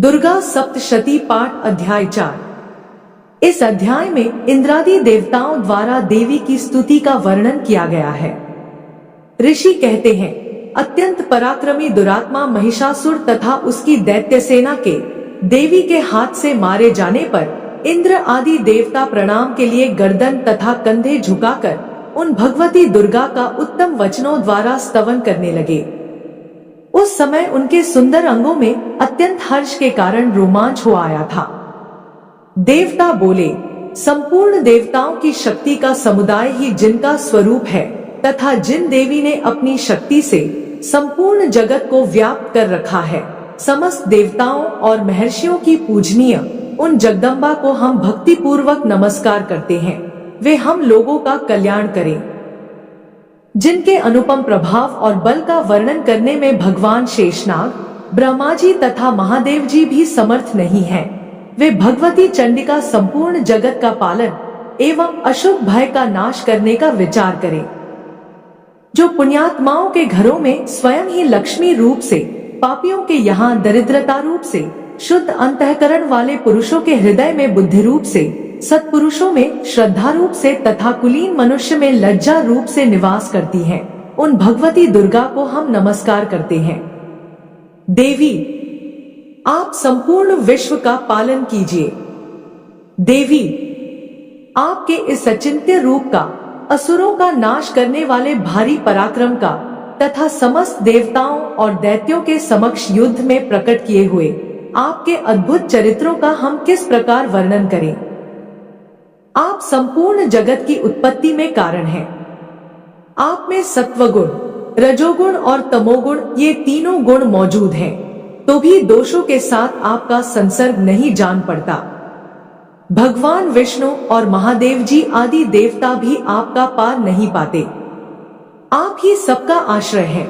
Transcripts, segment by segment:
दुर्गा सप्तशती पाठ अध्याय 4। इस अध्याय में इंद्रादि देवताओं द्वारा देवी की स्तुति का वर्णन किया गया है। ऋषि कहते हैं, अत्यंत पराक्रमी दुरात्मा महिषासुर तथा उसकी दैत्य सेना के देवी के हाथ से मारे जाने पर इंद्र आदि देवता प्रणाम के लिए गर्दन तथा कंधे झुकाकर उन भगवती दुर्गा का उत्तम वचनों द्वारा स्तवन करने लगे। उस समय उनके सुंदर अंगों में अत्यंत हर्ष के कारण रोमांच हो आया था। देवता बोले, संपूर्ण देवताओं की शक्ति का समुदाय ही जिनका स्वरूप है तथा जिन देवी ने अपनी शक्ति से संपूर्ण जगत को व्याप्त कर रखा है, समस्त देवताओं और महर्षियों की पूजनीय उन जगदम्बा को हम भक्ति पूर्वक नमस्कार करते हैं। वे हम लोगों का कल्याण करें। जिनके अनुपम प्रभाव और बल का वर्णन करने में भगवान शेषनाग, ब्रह्मा जी तथा महादेव जी भी समर्थ नहीं हैं। वे भगवती चंडिका संपूर्ण जगत का पालन एवं अशुभ भय का नाश करने का विचार करें। जो पुण्यात्माओं के घरों में स्वयं ही लक्ष्मी रूप से, पापियों के यहाँ दरिद्रता रूप से, शुद्ध अंतःकरण वाले पुरुषों के हृदय में बुद्धि रूप से, सत्पुरुषों में श्रद्धा रूप से तथा कुलीन मनुष्य में लज्जा रूप से निवास करती हैं, उन भगवती दुर्गा को हम नमस्कार करते हैं। देवी, आप संपूर्ण विश्व का पालन कीजिए। देवी, आपके इस अचिंत्य रूप का, असुरों का नाश करने वाले भारी पराक्रम का तथा समस्त देवताओं और दैत्यों के समक्ष युद्ध में प्रकट किए हुए आपके अद्भुत चरित्रों का हम किस प्रकार वर्णन करें। आप संपूर्ण जगत की उत्पत्ति में कारण हैं। आप में सत्वगुण, रजोगुण और तमोगुण ये तीनों गुण मौजूद हैं, तो भी दोषों के साथ आपका संसर्ग नहीं जान पड़ता। भगवान विष्णु और महादेव जी आदि देवता भी आपका पार नहीं पाते। आप ही सबका आश्रय है।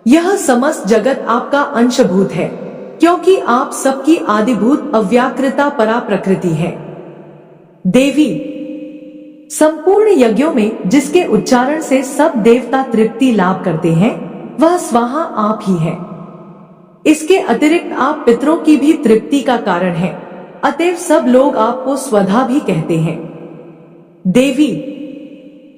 यह समस्त जगत आपका अंशभूत है, क्योंकि आप सबकी आदिभूत अव्याकृता परा प्रकृति है। देवी, संपूर्ण यज्ञों में जिसके उच्चारण से सब देवता तृप्ति लाभ करते हैं, वह स्वाहा आप ही है। इसके अतिरिक्त आप पितरों की भी तृप्ति का कारण हैं, अतएव सब लोग आपको स्वधा भी कहते हैं। देवी,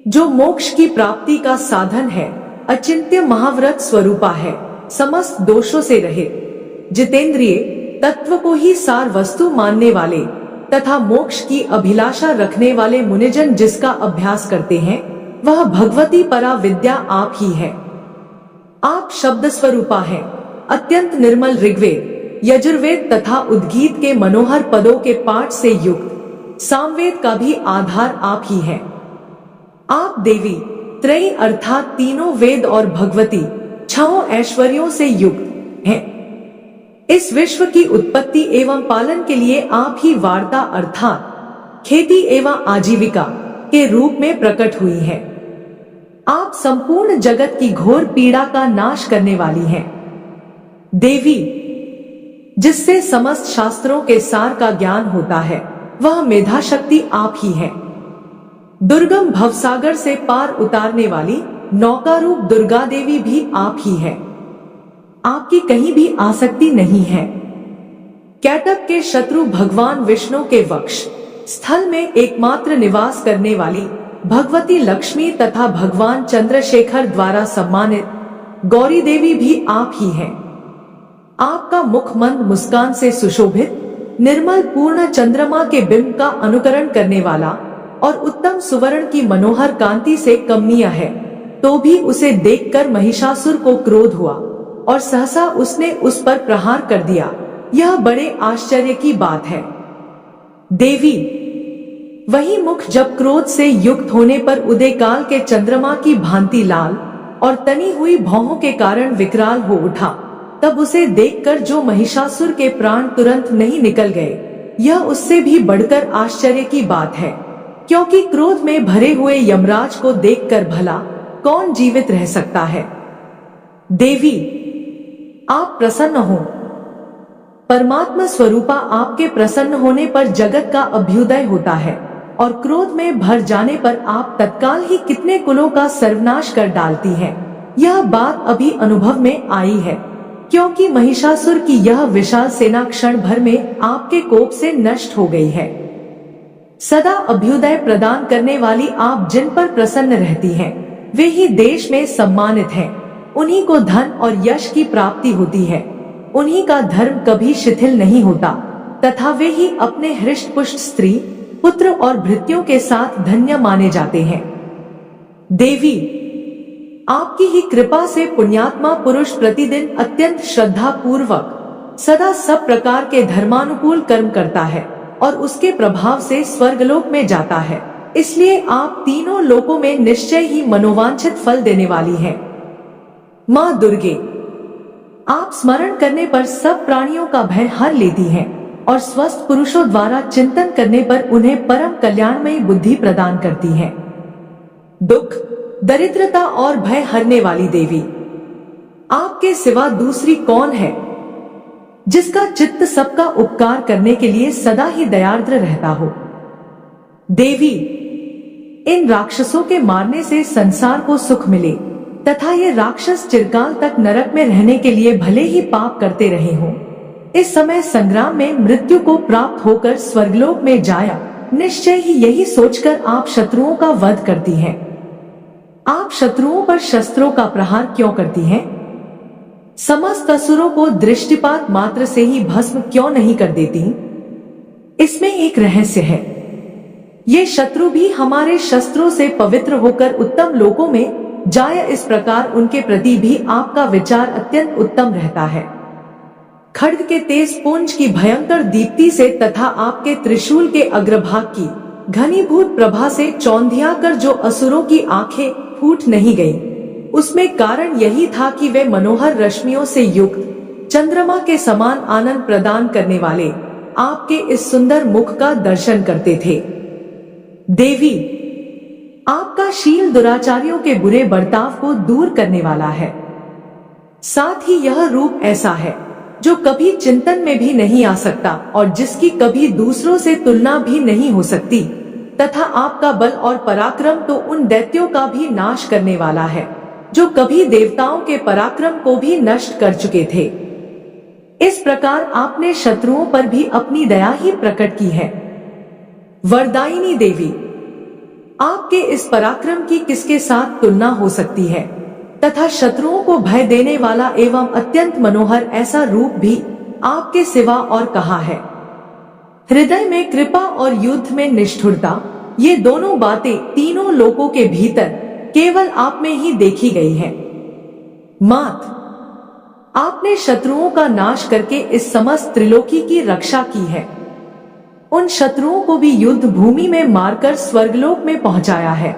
जो मोक्ष की प्राप्ति का साधन है, अचिंत्य महाव्रत स्वरूपा है, समस्त दोषों से रहित, जितेंद्रिय, तत्व को ही सार वस्तु मानने वाले तथा मोक्ष की अभिलाषा रखने वाले मुनिजन जिसका अभ्यास करते हैं, वह भगवती परा विद्या आप ही है। आप शब्द स्वरूपा हैं, अत्यंत निर्मल ऋग्वेद, यजुर्वेद तथा उद्गीत के मनोहर पदों के पाठ से युक्त सामवेद का भी आधार आप ही है। आप देवी, त्रयी अर्थात तीनों वेद और भगवती छहों ऐश्वर्यों से युक्त हैं। इस विश्व की उत्पत्ति एवं पालन के लिए आप ही वार्ता अर्थात खेती एवं आजीविका के रूप में प्रकट हुई है। आप संपूर्ण जगत की घोर पीड़ा का नाश करने वाली हैं। देवी, जिससे समस्त शास्त्रों के सार का ज्ञान होता है, वह मेधा शक्ति आप ही है। दुर्गम भवसागर से पार उतारने वाली नौका रूप दुर्गा देवी भी आप ही है। आपकी कहीं भी आसक्ति नहीं है। कैटभ के शत्रु भगवान विष्णु के वक्ष स्थल में एकमात्र निवास करने वाली भगवती लक्ष्मी तथा भगवान चंद्रशेखर द्वारा सम्मानित गौरी देवी भी आप ही हैं। आपका मुख मंद मुस्कान से सुशोभित, निर्मल पूर्ण चंद्रमा के बिंब का अनुकरण करने वाला और उत्तम सुवर्ण की मनोहर कांति से कमनीय है, तो भी उसे देखकर महिषासुर को क्रोध हुआ और सहसा उसने उस पर प्रहार कर दिया। यह बड़े आश्चर्य की बात है। देवी, वही मुख जब क्रोध से युक्त होने पर उदय काल के चंद्रमा की भांति लाल और तनी हुई भौहों के कारण विकराल हो उठा, तब उसे देखकर जो महिषासुर के प्राण तुरंत नहीं निकल गए, यह उससे भी बढ़कर आश्चर्य की बात है, क्योंकि क्रोध में भरे हुए यमराज को देखकर भला कौन जीवित रह सकता है। देवी, आप प्रसन्न हो। परमात्मा स्वरूपा आपके प्रसन्न होने पर जगत का अभ्युदय होता है और क्रोध में भर जाने पर आप तत्काल ही कितने कुलों का सर्वनाश कर डालती हैं। यह बात अभी अनुभव में आई है, क्योंकि महिषासुर की यह विशाल सेना क्षण भर में आपके कोप से नष्ट हो गई है। सदा अभ्युदय प्रदान करने वाली आप जिन पर प्रसन्न रहती हैं, वे ही देश में सम्मानित हैं। उन्हीं को धन और यश की प्राप्ति होती है। उन्हीं का धर्म कभी शिथिल नहीं होता तथा वे ही अपने हृष्ट पुष्ट स्त्री, पुत्र और भृत्यों के साथ धन्य माने जाते हैं। देवी, आपकी ही कृपा से पुण्यात्मा पुरुष प्रतिदिन अत्यंत श्रद्धा पूर्वक सदा सब प्रकार के धर्मानुकूल कर्म करता है और उसके प्रभाव से स्वर्गलोक में जाता है। इसलिए आप तीनों लोकों में निश्चय ही मनोवांछित फल देने वाली हैं। माँ दुर्गे, आप स्मरण करने पर सब प्राणियों का भय हर लेती हैं और स्वस्थ पुरुषों द्वारा चिंतन करने पर उन्हें परम कल्याणमयी बुद्धि प्रदान करती हैं। दुख, दरिद्रता और भय हरने वाली देवी, आपके सिवा दूसरी कौन है जिसका चित्त सबका उपकार करने के लिए सदा ही दयार्द्र रहता हो। देवी, इन राक्षसों के मारने से संसार को सुख मिले तथा ये राक्षस चिरकाल तक नरक में रहने के लिए भले ही पाप करते रहे हों, इस समय संग्राम में मृत्यु को प्राप्त होकर स्वर्गलोक में जाया, निश्चय ही यही सोचकर आप शत्रुओं का वध करती हैं। आप शत्रुओं पर शस्त्रों का प्रहार क्यों करती हैं? समस्त असुरों को दृष्टिपात मात्र से ही भस्म क्यों नहीं कर देती? इसमें एक रहस्य है। ये शत्रु भी हमारे शस्त्रों से पवित्र होकर उत्तम लोकों में जाए, इस प्रकार उनके प्रति भी आपका विचार अत्यंत उत्तम रहता है। खड्ग के तेज पुंज की भयंकर दीप्ति से तथा आपके त्रिशूल के अग्रभाग की घनीभूत प्रभा से चौंधिया कर जो असुरों की आंखें फूट नहीं गईं, उसमें कारण यही था कि वे मनोहर रश्मियों से युक्त चंद्रमा के समान आनंद प्रदान करने वाले आपके इस सुंदर मुख का दर्शन करते थे। देवी, आपका शील दुराचारियों के बुरे बर्ताव को दूर करने वाला है। साथ ही यह रूप ऐसा है जो कभी चिंतन में भी नहीं आ सकता और जिसकी कभी दूसरों से तुलना भी नहीं हो सकती, तथा आपका बल और पराक्रम तो उन दैत्यों का भी नाश करने वाला है जो कभी देवताओं के पराक्रम को भी नष्ट कर चुके थे। इस प्रकार आपने शत्रुओं पर भी अपनी दया ही प्रकट की है। वरदायिनी देवी, आपके इस पराक्रम की किसके साथ तुलना हो सकती है तथा शत्रुओं को भय देने वाला एवं अत्यंत मनोहर ऐसा रूप भी आपके सिवा और कहाँ है। हृदय में कृपा और युद्ध में निष्ठुरता, ये दोनों बातें तीनों लोकों के भीतर केवल आप में ही देखी गई है। मात, आपने शत्रुओं का नाश करके इस समस्त त्रिलोकी की रक्षा की है। उन शत्रुओं को भी युद्ध भूमि में मारकर स्वर्गलोक में पहुंचाया है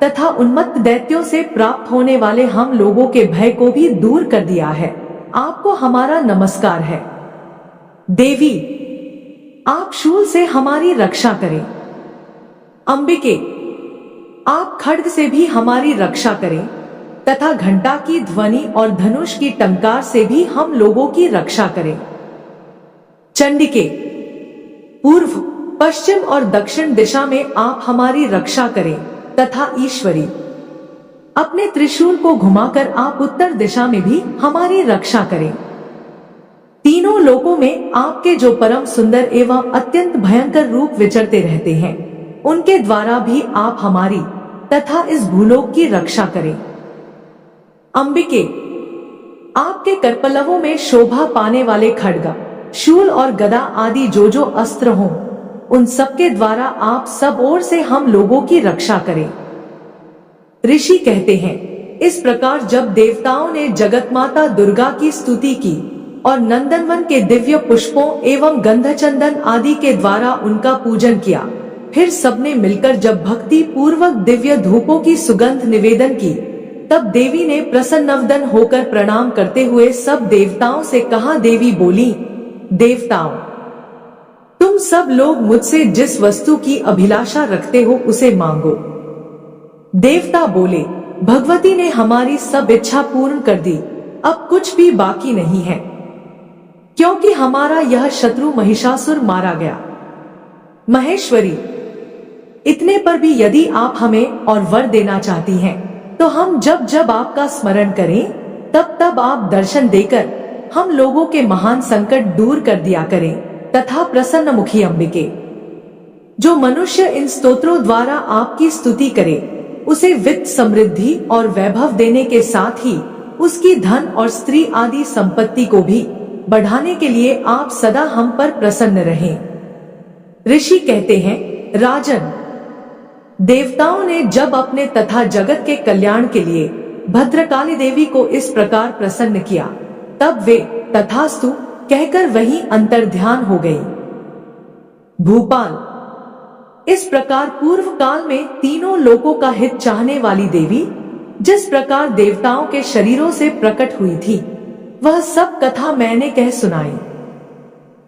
तथा उन्मत्त दैत्यों से प्राप्त होने वाले हम लोगों के भय को भी दूर कर दिया है। आपको हमारा नमस्कार है। देवी, आप शूल से हमारी रक्षा करें। अंबिके, आप खड्ग से भी हमारी रक्षा करें तथा घंटा की ध्वनि और धनुष की टंकार से भी हम लोगों की रक्षा करें। चंडिके, पूर्व, पश्चिम और दक्षिण दिशा में आप हमारी रक्षा करें तथा ईश्वरी, अपने त्रिशूल को घुमाकर आप उत्तर दिशा में भी हमारी रक्षा करें। तीनों लोकों में आपके जो परम सुंदर एवं अत्यंत भयंकर रूप विचरते रहते हैं, उनके द्वारा भी आप हमारी तथा इस भूलोक की रक्षा करें। अंबिके, आपके करपल्लवों में शोभा पाने वाले खड्ग, शूल और गदा आदि जो अस्त्र हों, उन सबके द्वारा आप सब ओर से हम लोगों की रक्षा करें। ऋषि कहते हैं, इस प्रकार जब देवताओं ने जगत माता दुर्गा की स्तुति की और नंदनवन के दिव्य पुष्पों एवं गंधचंदन आदि के द्वारा उनका पूजन किया, फिर सबने मिलकर जब भक्ति पूर्वक दिव्य धूपों की सुगंध निवेदन की, तब देवी ने प्रसन्नवदन होकर प्रणाम करते हुए सब देवताओं से कहा। देवी बोली, देवताओं, तुम सब लोग मुझसे जिस वस्तु की अभिलाषा रखते हो उसे मांगो। देवता बोले, भगवती ने हमारी सब इच्छा पूर्ण कर दी, अब कुछ भी बाकी नहीं है, क्योंकि हमारा यह शत्रु महिषासुर मारा गया। महेश्वरी, इतने पर भी यदि आप हमें और वर देना चाहती हैं, तो हम जब जब आपका स्मरण करें तब तब आप दर्शन देकर हम लोगों के महान संकट दूर कर दिया करें तथा प्रसन्न मुखी अंबिके, जो मनुष्य इन स्तोत्रों द्वारा आपकी स्तुति करे उसे वित्त समृद्धि और वैभव देने के साथ ही उसकी धन और स्त्री आदि संपत्ति को भी बढ़ाने के लिए आप सदा हम पर प्रसन्न रहें। ऋषि कहते हैं, राजन, देवताओं ने जब अपने तथा जगत के कल्याण के लिए भद्रकाली देवी को इस प्रकार प्रसन्न किया, तब वे तथास्तु कहकर वहीं अंतर्ध्यान हो गई। भूपाल, इस प्रकार पूर्व काल में तीनों लोकों का हित चाहने वाली देवी जिस प्रकार देवताओं के शरीरों से प्रकट हुई थी, वह सब कथा मैंने कह सुनाई।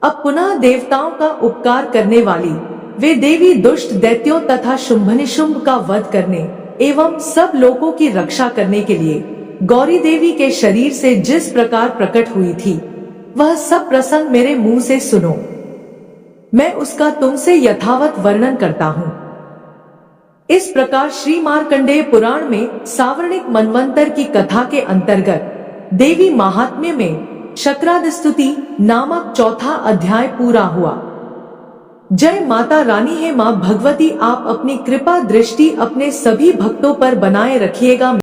अब पुनः देवताओं का उपकार करने वाली वे देवी दुष्ट दैत्यों तथा शुंभनिशुंभ का वध करने एवं सब लोगों की रक्षा करने के लिए गौरी देवी के शरीर से जिस प्रकार प्रकट हुई थी, वह सब प्रसंग मेरे मुंह से सुनो। मैं उसका तुमसे यथावत वर्णन करता हूँ। इस प्रकार श्री मार्कंडेय पुराण में सावर्णिक मनवंतर की कथा के अंतर्गत देवी महात्म्य में शक्राद स्तुति नामक चौथा अध्याय पूरा हुआ। जय माता रानी है। माँ भगवती आप अपनी कृपा दृष्टि अपने सभी भक्तों पर बनाए रखिएगा।